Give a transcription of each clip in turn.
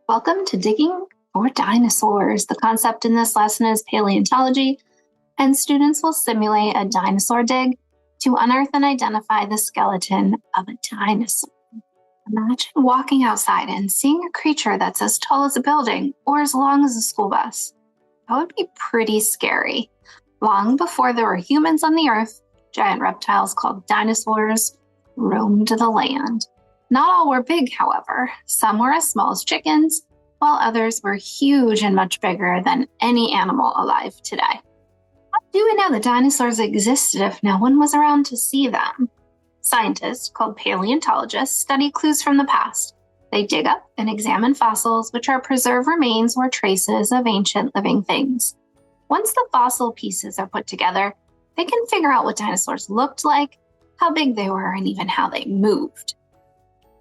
Welcome to Digging for Dinosaurs. The concept in this lesson is paleontology, and students will simulate a dinosaur dig to unearth and identify the skeleton of a dinosaur. Imagine walking outside and seeing a creature that's as tall as a building or as long as a school bus. That would be pretty scary. Long before there were humans on the earth, giant reptiles called dinosaurs roamed the land. Not all were big, however. Some were as small as chickens, while others were huge and much bigger than any animal alive today. How do we know that dinosaurs existed if no one was around to see them? Scientists, called paleontologists, study clues from the past. They dig up and examine fossils, which are preserved remains or traces of ancient living things. Once the fossil pieces are put together, they can figure out what dinosaurs looked like, how big they were, and even how they moved.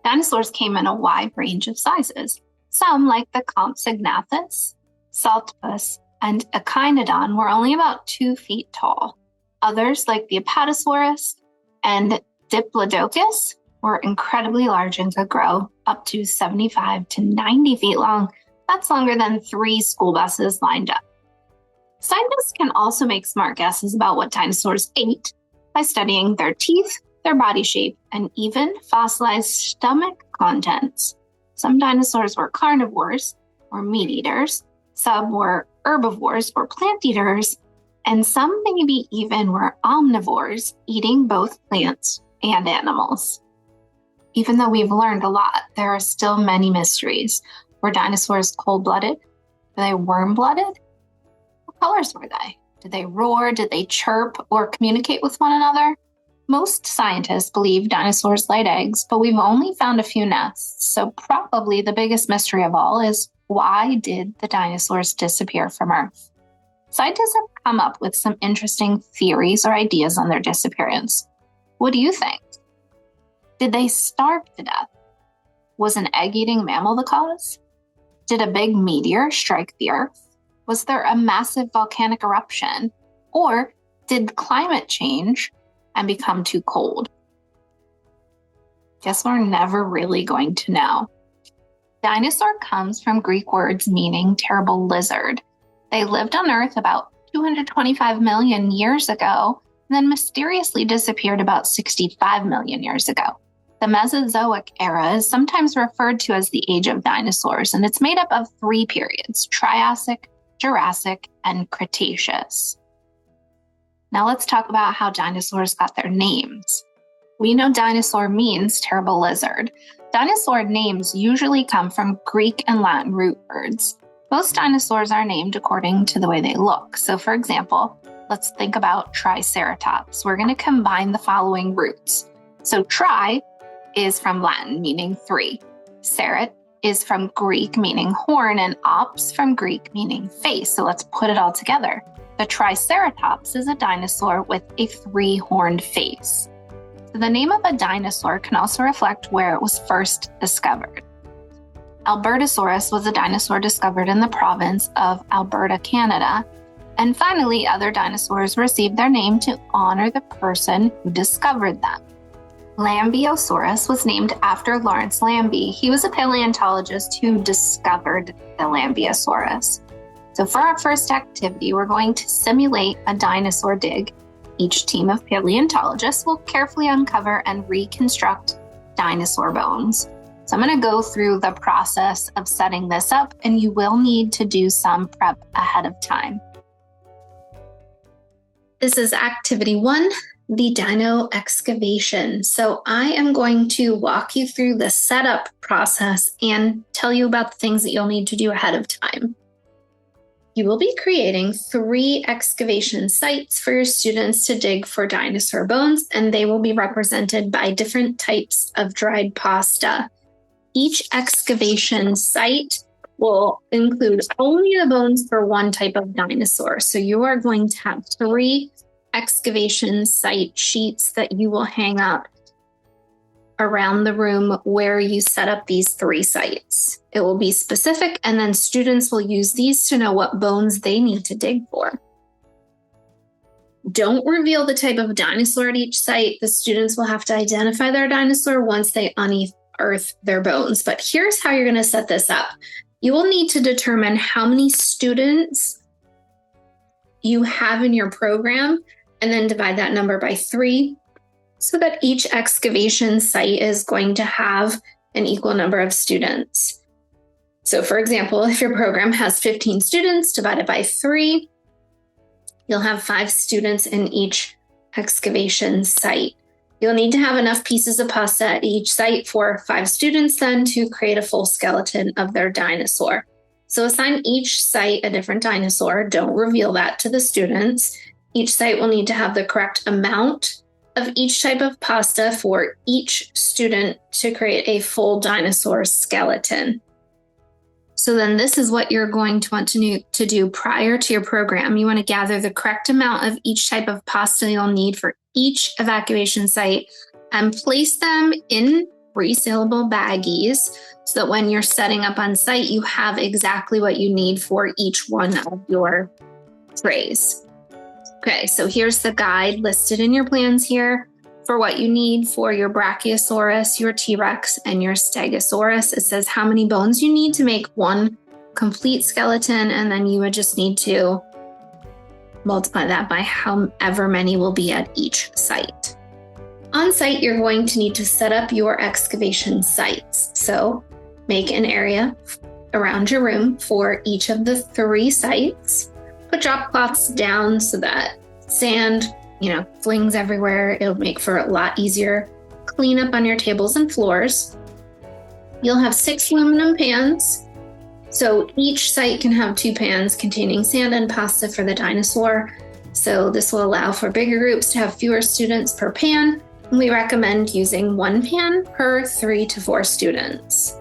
Dinosaurs came in a wide range of sizes. Some, like the Compsognathus, Saltopus, and Echinodon, were only about 2 feet tall. Others, like the Apatosaurus and Diplodocus, were incredibly large and could grow up to 75 to 90 feet long. That's longer than 3 school buses lined up. Scientists can also make smart guesses about what dinosaurs ate by studying their teeth, their body shape, and even fossilized stomach contents. Some dinosaurs were carnivores, or meat eaters. Some were herbivores, or plant eaters. And some maybe even were omnivores, eating both plants and animals. Even though we've learned a lot, there are still many mysteries. Were dinosaurs cold-blooded? Were they warm-blooded? What colors were they? Did they roar? Did they chirp or communicate with one another? Most scientists believe dinosaurs laid eggs, but we've only found a few nests. So probably the biggest mystery of all is, why did the dinosaurs disappear from Earth? Scientists have come up with some interesting theories or ideas on their disappearance. What do you think? Did they starve to death? Was an egg-eating mammal the cause? Did a big meteor strike the Earth? Was there a massive volcanic eruption? Or did climate change and become too cold? Guess we're never really going to know. Dinosaur comes from Greek words meaning terrible lizard. They lived on Earth about 225 million years ago, and then mysteriously disappeared about 65 million years ago. The Mesozoic era is sometimes referred to as the age of dinosaurs, and it's made up of 3 periods: Triassic, Jurassic, and Cretaceous. Now let's talk about how dinosaurs got their names. We know dinosaur means terrible lizard. Dinosaur names usually come from Greek and Latin root words. Most dinosaurs are named according to the way they look. So for example, let's think about Triceratops. We're going to combine the following roots. So tri is from Latin, meaning 3. Cerat is from Greek, meaning horn, and ops from Greek, meaning face. So let's put it all together. The Triceratops is a dinosaur with a 3-horned face. So the name of a dinosaur can also reflect where it was first discovered. Albertosaurus was a dinosaur discovered in the province of Alberta, Canada. And finally, other dinosaurs received their name to honor the person who discovered them. Lambeosaurus was named after Lawrence Lambie. He was a paleontologist who discovered the Lambeosaurus. So for our first activity, we're going to simulate a dinosaur dig. Each team of paleontologists will carefully uncover and reconstruct dinosaur bones. So I'm going to go through the process of setting this up, and you will need to do some prep ahead of time. This is activity 1, the dino excavation. So I am going to walk you through the setup process and tell you about the things that you'll need to do ahead of time. You will be creating 3 excavation sites for your students to dig for dinosaur bones, and they will be represented by different types of dried pasta. Each excavation site will include only the bones for one type of dinosaur. So you are going to have 3 excavation site sheets that you will hang up around the room where you set up these 3 sites. It will be specific, and then students will use these to know what bones they need to dig for. Don't reveal the type of dinosaur at each site. The students will have to identify their dinosaur once they unearth their bones. But here's how you're going to set this up. you will need to determine how many students you have in your program and then divide that number by 3 so that each excavation site is going to have an equal number of students. So for example, if your program has 15 students divided by 3, you'll have 5 students in each excavation site. You'll need to have enough pieces of pasta at each site for 5 students then to create a full skeleton of their dinosaur. So assign each site a different dinosaur. Don't reveal that to the students. Each site will need to have the correct amount of each type of pasta for each student to create a full dinosaur skeleton. So then this is what you're going to want to do prior to your program. You want to gather the correct amount of each type of pasta you'll need for each evacuation site and place them in resealable baggies so that when you're setting up on site, you have exactly what you need for each one of your trays. Okay, so here's the guide listed in your plans here for what you need for your Brachiosaurus, your T-Rex, and your Stegosaurus. It says how many bones you need to make one complete skeleton, and then you would just need to multiply that by however many will be at each site. On site, you're going to need to set up your excavation sites. So make an area around your room for each of the 3 sites. Put drop cloths down so that sand, flings everywhere. It'll make for a lot easier cleanup on your tables and floors. You'll have 6 aluminum pans. So each site can have 2 pans containing sand and pasta for the dinosaur. So this will allow for bigger groups to have fewer students per pan. We recommend using 1 pan per 3 to 4 students.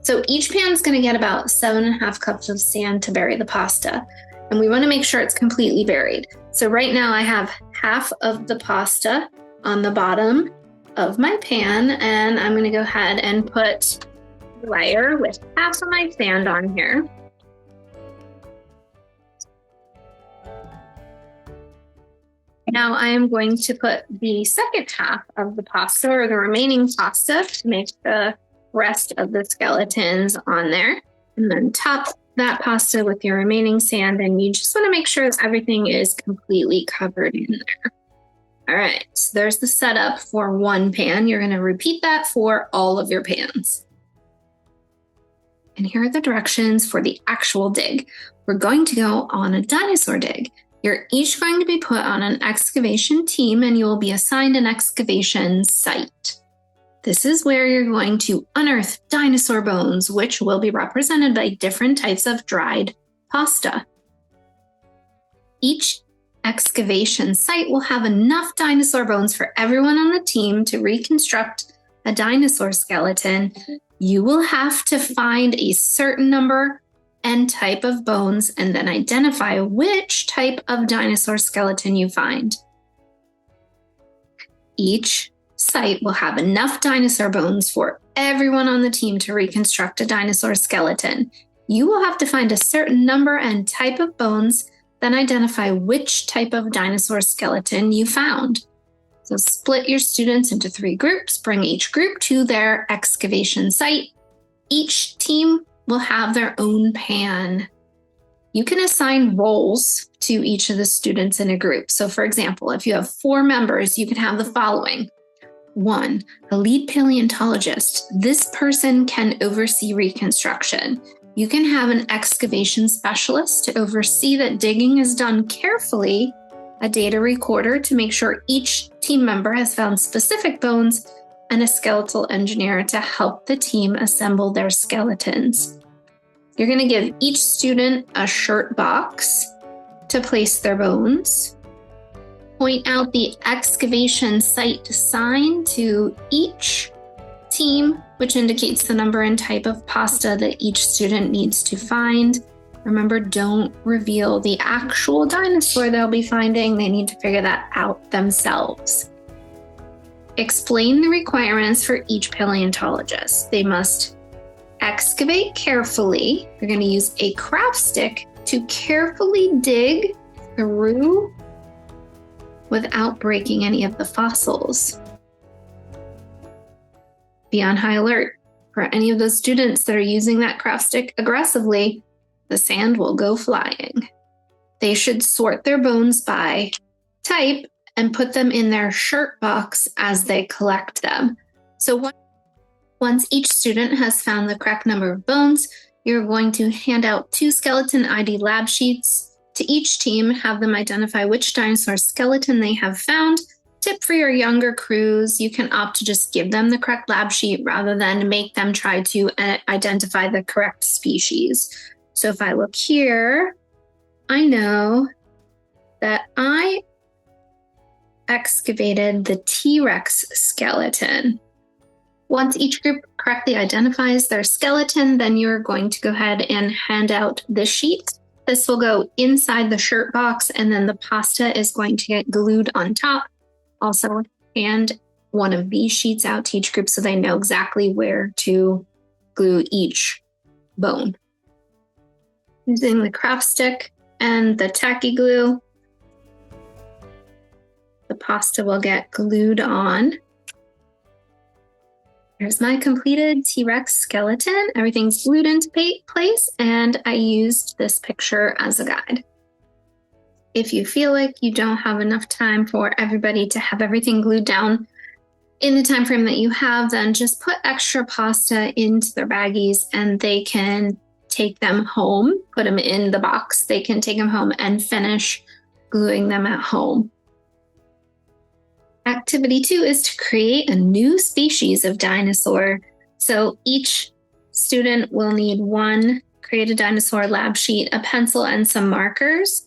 So each pan is going to get about 7.5 cups of sand to bury the pasta. And we want to make sure it's completely buried. So right now I have half of the pasta on the bottom of my pan, and I'm going to go ahead and put a layer with half of my sand on here. Now I am going to put the second half of the pasta, or the remaining pasta, to make the rest of the skeletons on there, and then top that pasta with your remaining sand, and you just want to make sure that everything is completely covered in there. All right, so there's the setup for 1 pan. You're going to repeat that for all of your pans. And here are the directions for the actual dig. We're going to go on a dinosaur dig. You're each going to be put on an excavation team, and you will be assigned an excavation site. This is where you're going to unearth dinosaur bones, which will be represented by different types of dried pasta. Each excavation site will have enough dinosaur bones for everyone on the team to reconstruct a dinosaur skeleton. You will have to find a certain number and type of bones and then identify which type of dinosaur skeleton you find. Each site will have enough dinosaur bones for everyone on the team to reconstruct a dinosaur skeleton. You will have to find a certain number and type of bones, then identify which type of dinosaur skeleton you found. So split your students into 3 groups, bring each group to their excavation site. Each team will have their own pan. You can assign roles to each of the students in a group. So for example, if you have 4 members, you can have the following. 1, a lead paleontologist. This person can oversee reconstruction. You can have an excavation specialist to oversee that digging is done carefully, a data recorder to make sure each team member has found specific bones, and a skeletal engineer to help the team assemble their skeletons. You're going to give each student a shirt box to place their bones. Point out the excavation site sign to each team, which indicates the number and type of pasta that each student needs to find. Remember, don't reveal the actual dinosaur they'll be finding. They need to figure that out themselves. Explain the requirements for each paleontologist. They must excavate carefully. They're going to use a craft stick to carefully dig through without breaking any of the fossils. Be on high alert For any of those students that are using that craft stick aggressively, the sand will go flying. They should sort their bones by type and put them in their shirt box as they collect them. So once each student has found the correct number of bones, you're going to hand out 2 skeleton ID lab sheets to each team, have them identify which dinosaur skeleton they have found. Tip for your younger crews, you can opt to just give them the correct lab sheet rather than make them try to identify the correct species. So if I look here, I know that I excavated the T-Rex skeleton. Once each group correctly identifies their skeleton, then you're going to go ahead and hand out the sheet. This will go inside the shirt box, and then the pasta is going to get glued on top. Also, hand one of these sheets out to each group so they know exactly where to glue each bone. Using the craft stick and the tacky glue, the pasta will get glued on. Here's my completed T-Rex skeleton. Everything's glued into place, and I used this picture as a guide. If you feel like you don't have enough time for everybody to have everything glued down in the time frame that you have, then just put extra pasta into their baggies and they can take them home, put them in the box. They can take them home and finish gluing them at home. Activity 2 is to create a new species of dinosaur. So each student will need one create a dinosaur lab sheet, a pencil, and some markers.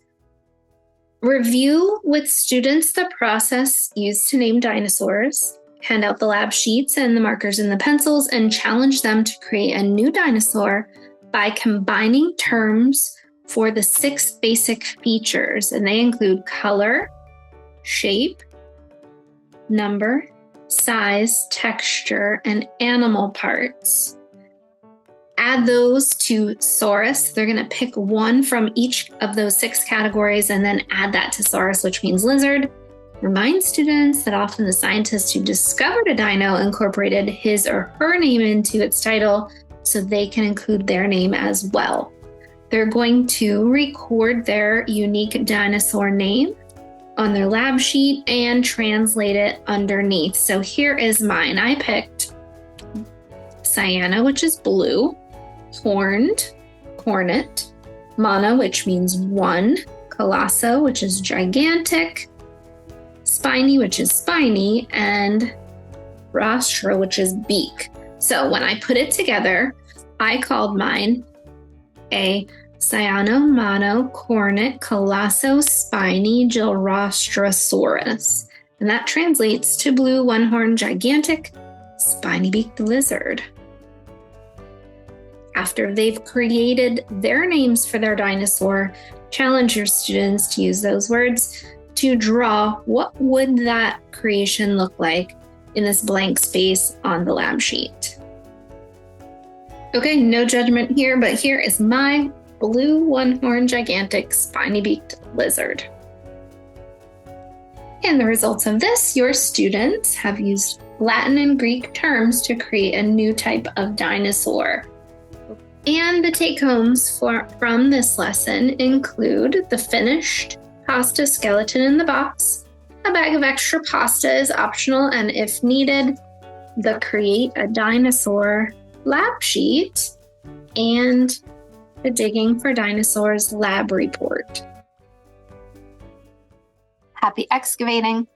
Review with students the process used to name dinosaurs. Hand out the lab sheets and the markers and the pencils and challenge them to create a new dinosaur by combining terms for the 6 basic features. And they include color, shape, number, size, texture, and animal parts. Add those to Saurus. They're going to pick one from each of those 6 categories and then add that to Saurus, which means lizard. Remind students that often the scientist who discovered a dino incorporated his or her name into its title, so they can include their name as well. They're going to record their unique dinosaur name on their lab sheet and translate it underneath. So here is mine. I picked cyano, which is blue, horned, cornet, mono, which means one, colosso, which is gigantic, spiny, which is spiny, and rostra, which is beak. So when I put it together, I called mine a cyano, mono, cornet, colosso, spiny, gilrostrosaurus. And that translates to blue, one-horned, gigantic, spiny-beaked lizard. After they've created their names for their dinosaur, challenge your students to use those words to draw what would that creation look like in this blank space on the lab sheet. Okay, no judgment here, but here is my blue one-horned gigantic spiny-beaked lizard. And the results of this, your students have used Latin and Greek terms to create a new type of dinosaur. And the take-homes from this lesson include the finished pasta skeleton in the box. A bag of extra pasta is optional, and if needed, the Create a Dinosaur lab sheet and the Digging for Dinosaurs lab report. Happy excavating!